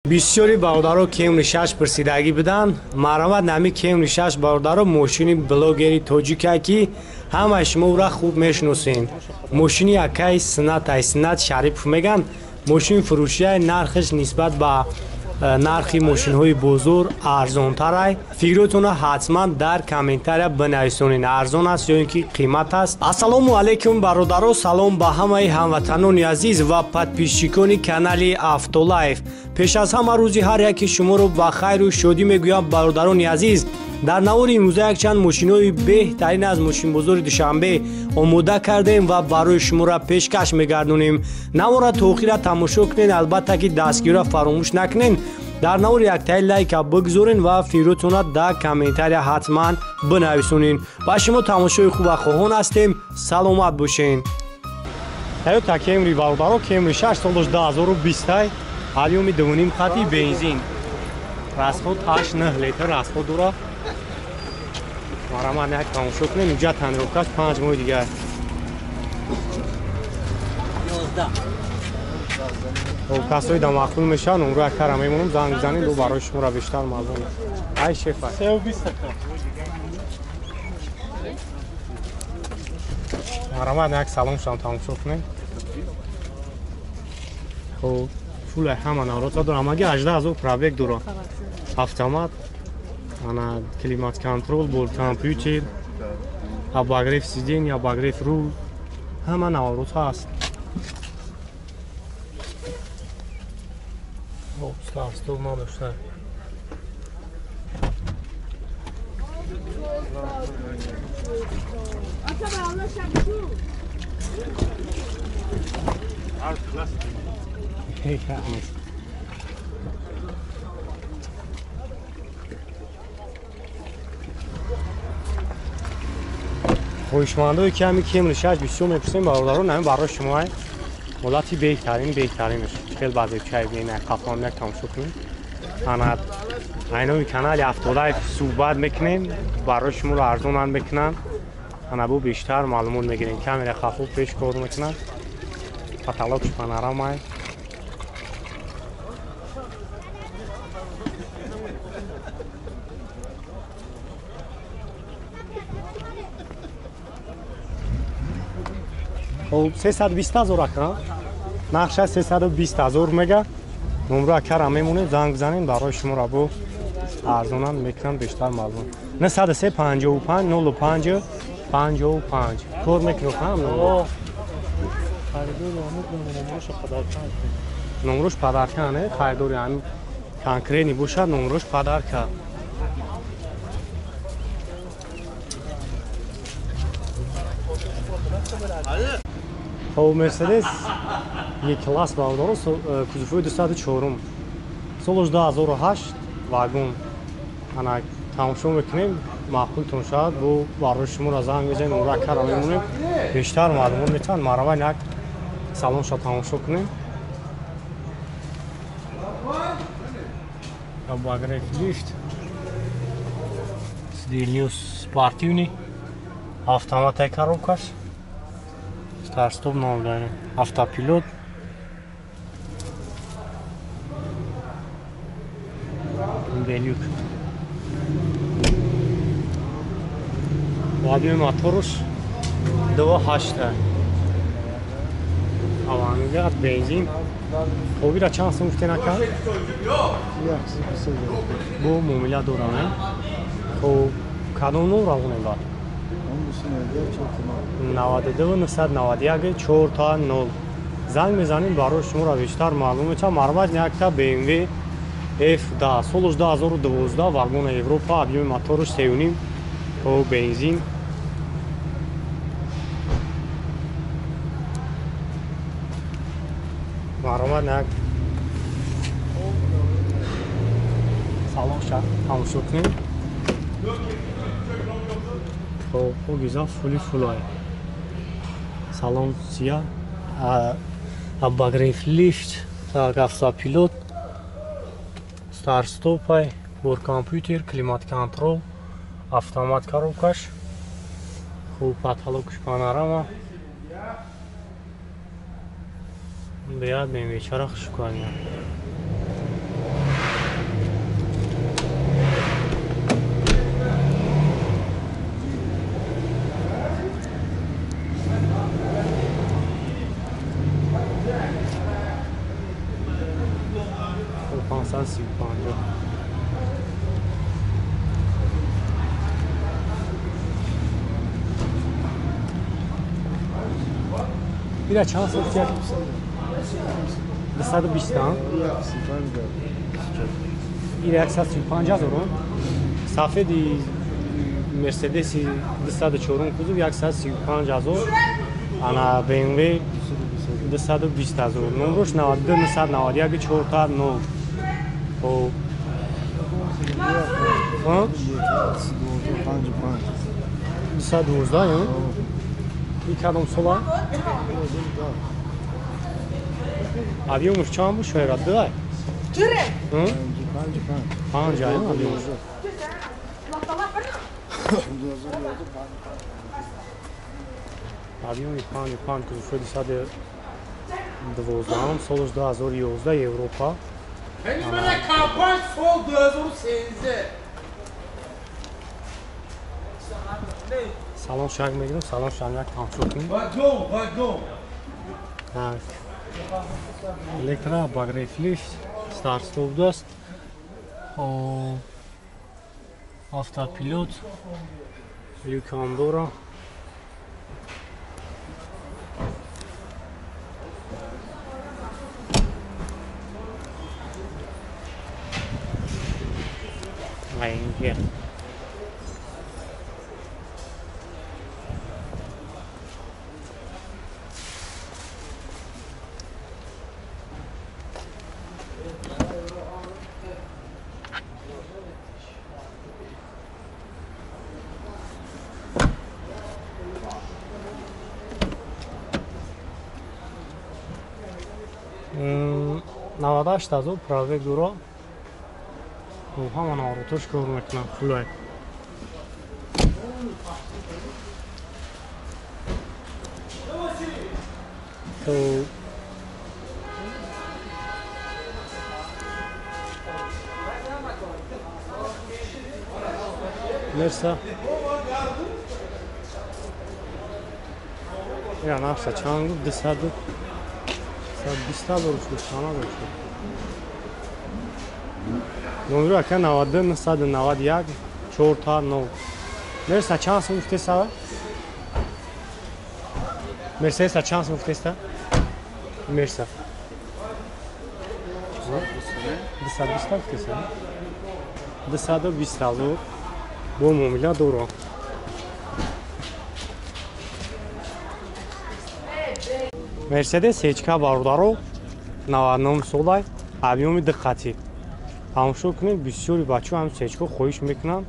бисёри бародаро Camry 6 пурсидагӣ буданд. Марҳамат нами Camry 6 бародаро мошини блогери тоҷика ки ҳамаи шумо ӯро хуб мешиносед. Мошини акаи Синнатай, Синнат Шарипов меган. Мошини фурӯшиай нархаш нисбат ба нархи мошинҳои бозор арзонтарай. Фикротонро ҳатман дар комментария бинависонед. Арзон аст ё ин ки қимат аст? Ассалому алайкум бародаро, салом ба ҳамаи ҳамватанони азиз ва подписчикони канали Автолайф. Пеш аз ҳама рӯзи ҳар яки шуморо ба хайру шодӣ мегӯям бародарони азиз. дар навори имрӯза якчанд мошинҳои беҳтарин аз мошинбозори Душанбе омода кардем ва барои шуморо пешкаш мегардонем. Наворо то охира тамошо кунед, албатта ки дастгирро фаромӯш накунед. дар навори яктаи лайка бигзорен ва фикротонро дар комментария ҳатман бинависонед. ба шумо тамошои хуба хоҳон ҳастем. саломат бошед. Toyota Camry бародаро Camry 6 соли 2020 объёми 2.5 хати бензин. расход 8-9 литр расход дорад. Марҳамат як тамошо кунем. инҷа танировкаш 5 моҳи дигар. 11 касои да махлул мешаванд, номро якара мемонам, занг бизанед ӯ барои шуморо бештар маълум. Ай шефа 320 марҳамат як саломшам тамошо кунем. хоб фулай ҳама наврота дорам. Маги 18000 пробег дорад. автомат, ана климат контрол, бор компютер, обогрев сидений, обогрев рул, ҳама наврота аст. Старт-стоп надошта. хоҳишмандои ки ҳами Camry 6 бисёр мепурсем бародаро, нами барои шумо ҳолати беҳтаринаш хел базечай бина қафон як тамошо кунем. ана айнои канали Автолайф суҳбат мекунем, барои шуморо арзонанд мекунанд. ана бу бештар маълумот мегирем. камера хафоф пеш кор мекунад. каталогш панорамай. خب 320,000 акра. нақша 320,000 мега. номро акара мемонед, занг бизанед барои шуморо бо арзонанд мекунанд бештар маълум. 903 55 05 55 кор мекунед ҳам номро. номрош падарка не хайдори ҳам конкретни бошад, номрош падарка. خب مرسدس یک کلاس бародаро кузуфои 204 соли 2008 вагон. ана тамошо мекунем, маъқултон шавад, бо барои шуморо занг мезанем, номро акара мемонем, бештар маълумот метавонед. марҳамат як салоншо тамошо кунем. обогрев лифт, сиденьё спортивный, автомат коробкаш, старт-стоп ном дорем, автопилот. белюк. объёми моторуш 2.8. авангард бензин. обира чанд сум гуфтен ака? бо муомила дорам. хоб кадом номро алгонем бад? 92 991 4 занг мезанем барои шуморо бештар маълум мешавад. марҳамат якта BMW F10 соли 2012 вагони Европа, объёми моторуш 3.5 то бензин. марҳамат як салонша тамошо кунем. خب گیزا فولی فولای салон сия, обогрев лифт, автопилот, старт-стопай, бор компютер, климат контрол, автомат коробкаш, хуб потолокш панорама. بیاد بیم بیچاره خوش کنیم 535. بیره چند سال کرد؟ 220 هم؟ بیره 135,000 سفیدی مرسدسی 204 کوزو 135,000 انا BMW 220,000 نمروش 92 991 4 تا 9 او ها 212 یا یکم سولا آبیومش چند بود شوی را دای چرا؟ پنج یا آبیومش آبیومی پنج که شدی ساده 12 سالش 2011 اروپا Henüz böyle kampanya sol 2013'de. سلام شنگ میگیرم سلام شنگ تماشا کنیم Vagon. так электрообогрев лифт старт стоп даст автопилот люкандора Айнге. Навадаш тазо правек дуро. Ҳамон оротош кор мекунам хулай. То Мерса. Я наша чангу 200 дорушуш хана дорушуш. Номер ака 92 991 4 та 9. Мерса чанд сум гуфтеса? Мерса чанд сум гуфтеса? Мерса. 220 гуфтеса? 220,000 бо муомила доро. Мерседес ҳечка бародаро 99 солай объёми диққатӣ. Тамошо кунед бисёри бачаҳо ҳам сечко хоҳиш мекунанд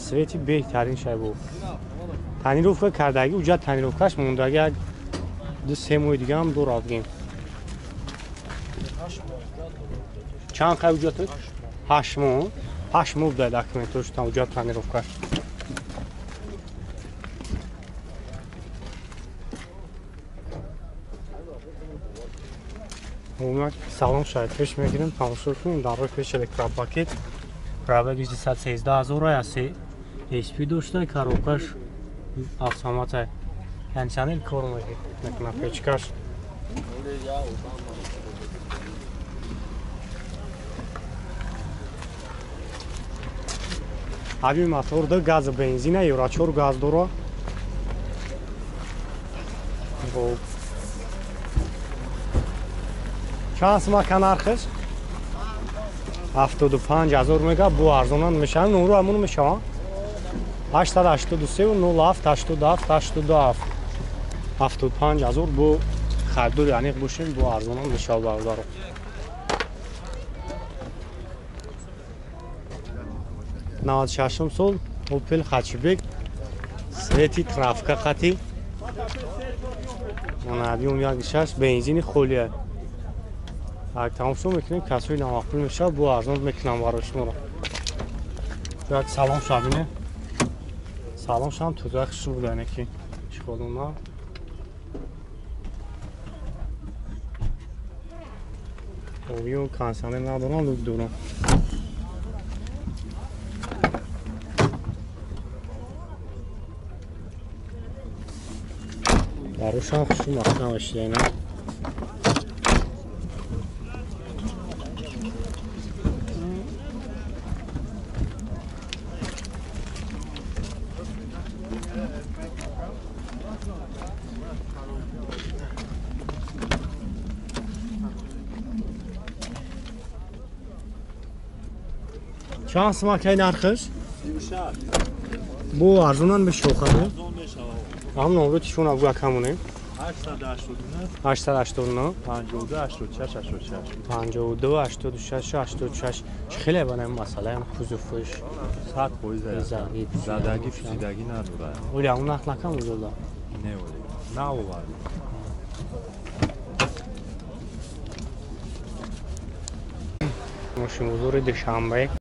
свети беҳтарин шайбо. Танировка кардаги уҷа танировкаш мондаги як 2-3 моҳи дига ҳам дорад гем. Чанд қай уҷатд? 8 моҳ. 8 моҳ буда документош там уҷа танировкаш. Салом шаид пеш мегирем тамошо кунем дар роҳи пеш электропакет пробеги 213,000 аст SP дошта коробкаш автомата яъни чанел кор мекунад печкаш ҳаби мотор да газ бензина евро 4 газ доро چند سوم کنارخش 75,000 مگا بو ارزونان میشن نورو همون میشن 883 و 0787 75,000 بو خریدار یعنی باشین بو ارزونان میشه بردار نود ششم سال اوپل خچبک سویتی ترافیک خطی من بیام یک شش بنزین خولیه тамошо мекунем касои навақул меша бо арзон мекунам барои шуморо як салом шабине салом шам тузак шу будане ки чиколуна овио кансане надорам лук дорам барошам хушу махнам ашияна Şans makine narxı? Bu arzunan bir şoxadır. Am nomru tişuna bu rakamını. 889 52 86 86. خیلی بنام مسئله هم خزوفش. صد پویزه. زدگی فیدگی نداره. ولی اون نخلا کم وجوده. نه ولی. نه ولی. ماشین بزرگ دوشنبه